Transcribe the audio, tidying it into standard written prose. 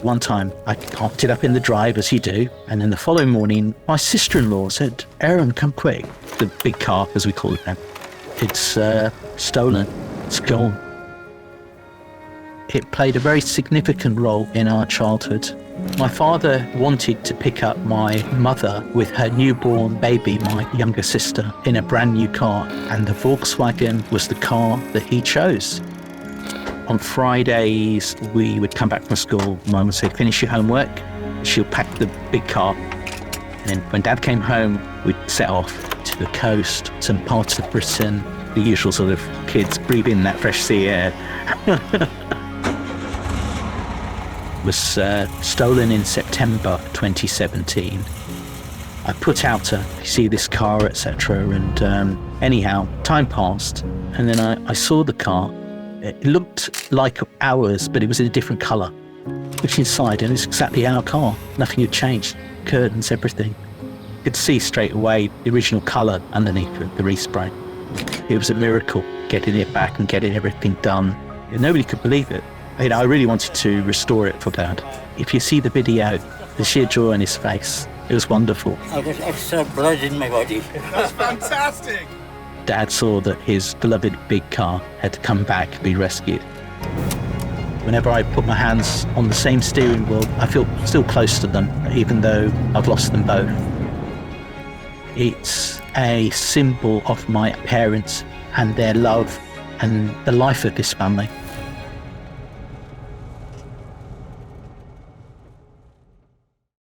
One time, I parked it up in the drive, as you do, and then the following morning, my sister-in-law said, "Erum, come quick." The big car, as we call it now. It's stolen. It's gone. It played a very significant role in our childhood. My father wanted to pick up my mother with her newborn baby, my younger sister, in a brand new car, and the Volkswagen was the car that he chose. On Fridays, we would come back from school. Mum would say, "Finish your homework." She'll pack the big car. And then when Dad came home, we'd set off to the coast, some parts of Britain, the usual sort of kids breathing that fresh sea air. It was stolen in September 2017. I put out to see this car, etc. And anyhow, time passed. And then I saw the car. It looked like ours, but it was in a different colour. Looked inside, and it's exactly our car. Nothing had changed. Curtains, everything. You could see straight away the original colour underneath the respray. It was a miracle getting it back and getting everything done. Nobody could believe it. I really wanted to restore it for Dad. If you see the video, the sheer joy on his face, it was wonderful. I got extra blood in my body. That's fantastic. Dad saw that his beloved big car had to come back and be rescued. Whenever I put my hands on the same steering wheel, I feel still close to them, even though I've lost them both. It's a symbol of my parents and their love and the life of this family.